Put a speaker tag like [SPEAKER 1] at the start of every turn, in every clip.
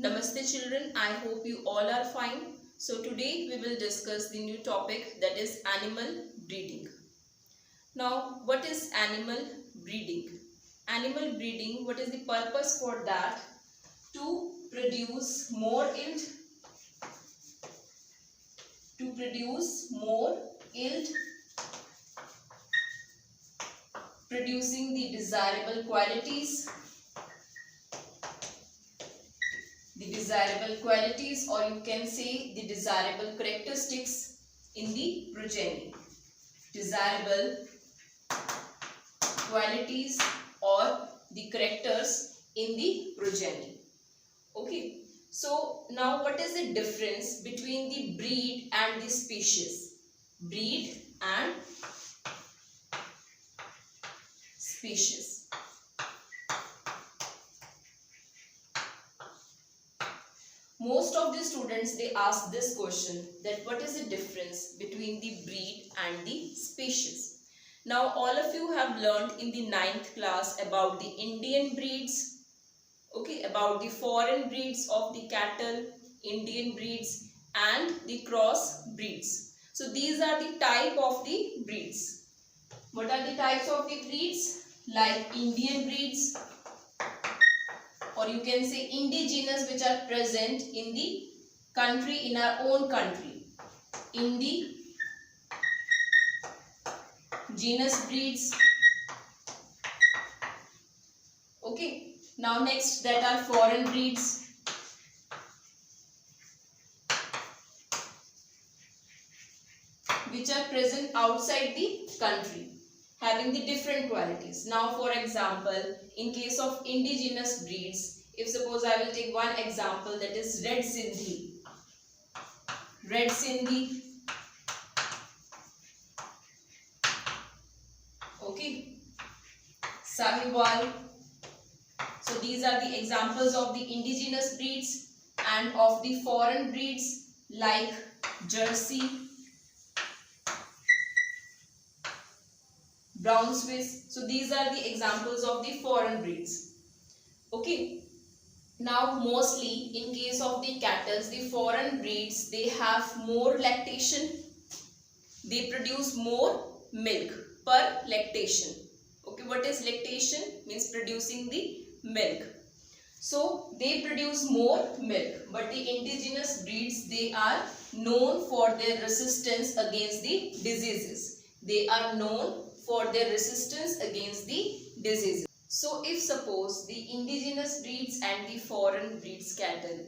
[SPEAKER 1] Namaste children, I hope you all are fine. So today we will discuss the new topic, that is animal breeding. Now what is animal breeding? Animal breeding, what is the purpose for that? To produce more yield, producing the desirable qualities, or you can say the desirable characteristics in the progeny. Desirable qualities or the characters in the progeny. Okay, so now what is the difference between the breed and the species? Breed and species. Most of the students, they ask this question, that what is the difference between the breed and the species? Now all of you have learned in the 9th class about the Indian breeds, okay, about the foreign breeds of the cattle, Indian breeds and the cross breeds. So these are the type of the breeds. What are the types of the breeds? Like Indian breeds, or you can say indigenous, which are present in the country, in our own country. Indigenous breeds. Okay. Now next, that are foreign breeds. Which are present outside the country, having the different qualities. Now for example, in case of indigenous breeds, if suppose I will take one example, that is Red Sindhi. Okay. Sahiwal. So these are the examples of the indigenous breeds, and of the foreign breeds like Jersey, Brown Swiss. So these are the examples of the foreign breeds. Okay. Now mostly in case of the cattle, the foreign breeds, they have more lactation. They produce more milk per lactation. Okay, what is lactation? Means producing the milk. So they produce more milk, but the indigenous breeds, they are known for their resistance against the diseases. So if suppose the indigenous breeds and the foreign breeds cattle,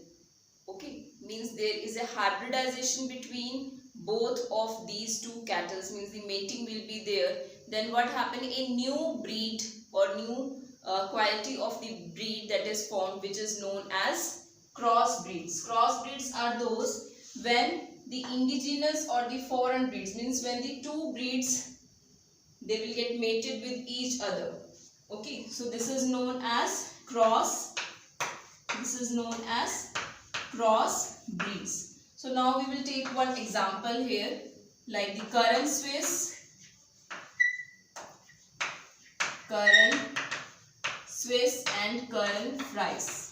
[SPEAKER 1] okay, means there is a hybridization between both of these two cattle, means the mating will be there, then what happen? A new breed or new quality of the breed that is formed, which is known as cross breeds. Cross breeds are those when the indigenous or the foreign breeds, means when the two breeds, they will get mated with each other. Okay, so this is known as cross breeds. So now we will take one example here, like the Curran Swiss and Curran Fries.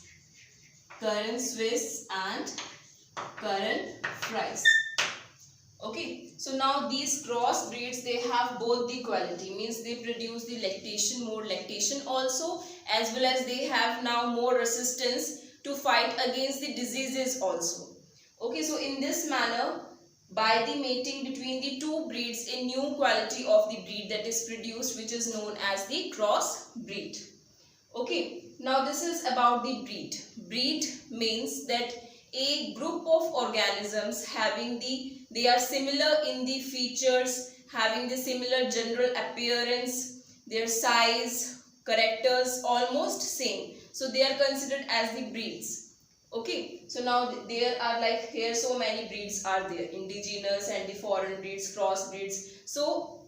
[SPEAKER 1] Okay, so now these cross breeds, they have both the quality, means they produce the lactation, more lactation also, as well as they have now more resistance to fight against the diseases also. Okay, so in this manner, by the mating between the two breeds, a new quality of the breed that is produced, which is known as the cross breed. Okay, now this is about the breed. Breed means that a group of organisms they are similar in the features, having the similar general appearance, their size, characters almost same. So they are considered as the breeds. Okay, so now there are like here so many breeds are there, indigenous and the foreign breeds, cross breeds. So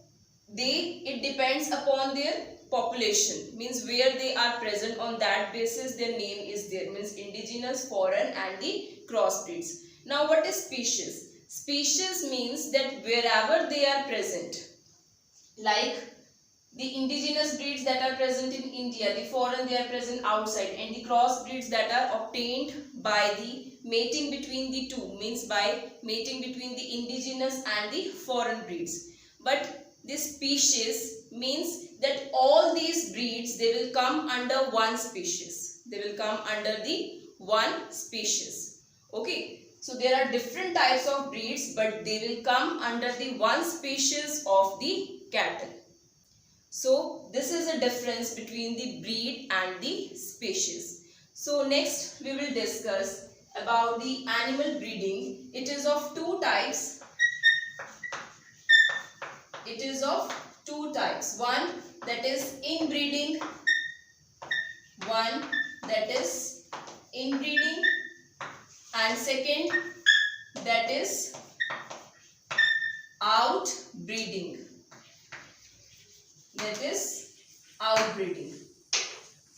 [SPEAKER 1] it depends upon their population, means where they are present, on that basis their name is there, means indigenous, foreign and the cross breeds. Now what is species? Species means that wherever they are present, like the indigenous breeds that are present in India, the foreign they are present outside, and the cross breeds that are obtained by the mating between the two, means by mating between the indigenous and the foreign breeds. But this species means that all these breeds, they will come under one species. They will come under the one species. Okay. So there are different types of breeds, but they will come under the one species of the cattle. So this is a difference between the breed and the species. So next we will discuss about the animal breeding. It is of two types. It is of two types. One that is inbreeding. One that is inbreeding. And second that is outbreeding. That is outbreeding.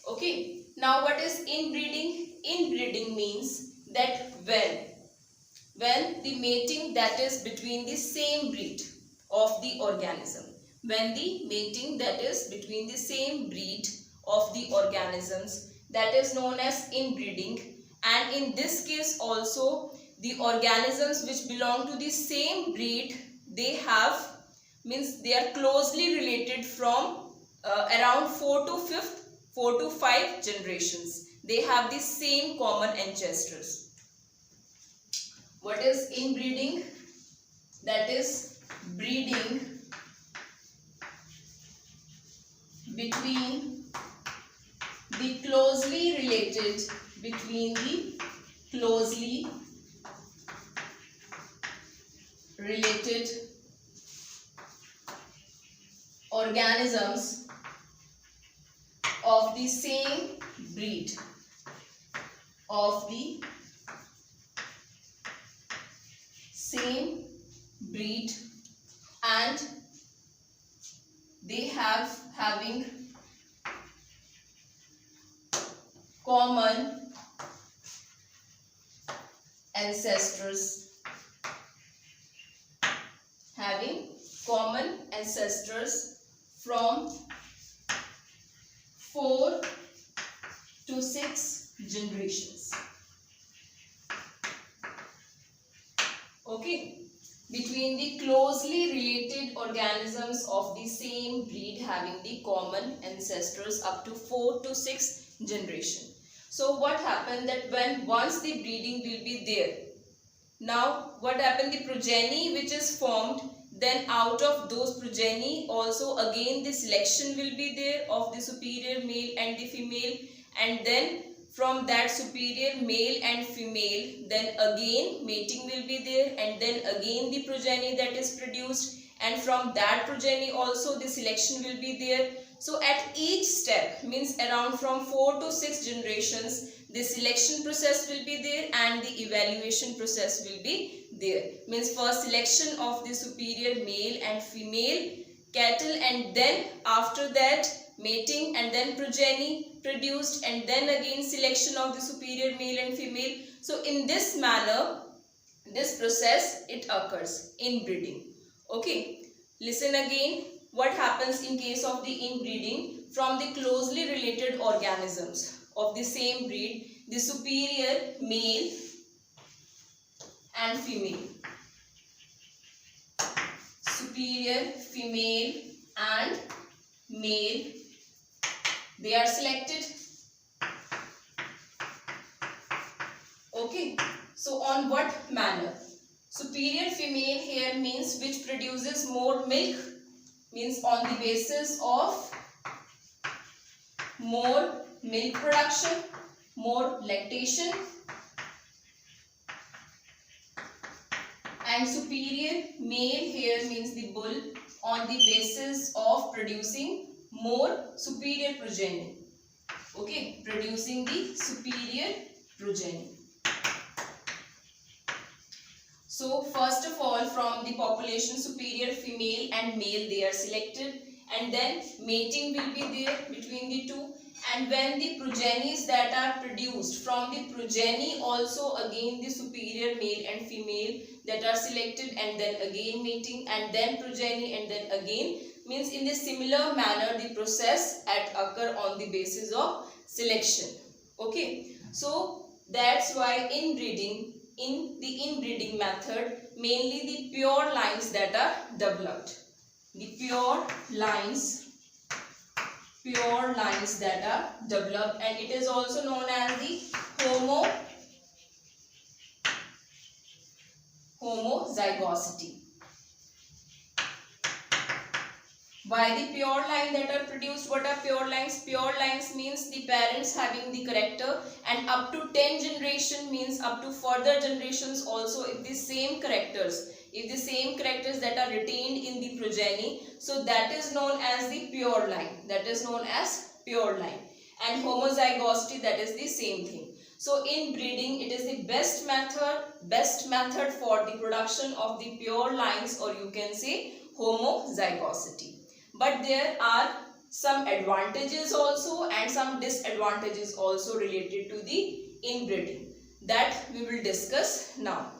[SPEAKER 1] Okay. Now what is inbreeding? Inbreeding means that when the mating that is between the same breed of the organism. When the mating that is between the same breed of the organisms, that is known as inbreeding. And in this case also, the organisms which belong to the same breed, they have, means they are closely related from around 4 to 5 generations. They have the same common ancestors. What is inbreeding? That is breeding between the closely related organisms of the same breed. And they having common ancestors. Having common ancestors from 4 to 6 generations. Okay. Between the closely related organisms of the same breed having the common ancestors up to 4 to 6 generation. So what happened that when once the breeding will be there, now what happened, the progeny which is formed, then out of those progeny also again the selection will be there of the superior male and the female, and then from that superior male and female, then again mating will be there, and then again the progeny that is produced, and from that progeny also the selection will be there. So at each step, means around from 4 to 6 generations, the selection process will be there and the evaluation process will be there. Means first selection of the superior male and female cattle, and then after that mating, and then progeny produced, and then again selection of the superior male and female. So in this manner, this process it occurs, inbreeding. Okay, listen again. What happens in case of the inbreeding? From the closely related organisms of the same breed, the superior male and female, superior female and male, they are selected. Okay, so on what manner? Superior female here means which produces more milk, means on the basis of more milk production, more lactation, and superior male here means the bull on the basis of producing more superior progeny. Okay, producing the superior progeny. So first of all, from the population, superior female and male, they are selected, and then mating will be there between the two, And when the progenies that are produced from the progeny, also again the superior male and female that are selected, and then again mating, and then progeny, and then again, means in the similar manner the process occur on the basis of selection. Okay, so that's why in the inbreeding method, mainly the pure lines that are developed. The pure lines that are developed, and it is also known as the homozygosity. By the pure line that are produced, what are pure lines? Pure lines means the parents having the character, and up to 10 generation means up to further generations also, if the same characters that are retained in the progeny, so that is known as the pure line. And homozygosity, that is the same thing. So in breeding, it is the best method for the production of the pure lines, or you can say homozygosity. But there are some advantages also and some disadvantages also related to the inbreeding, that we will discuss now.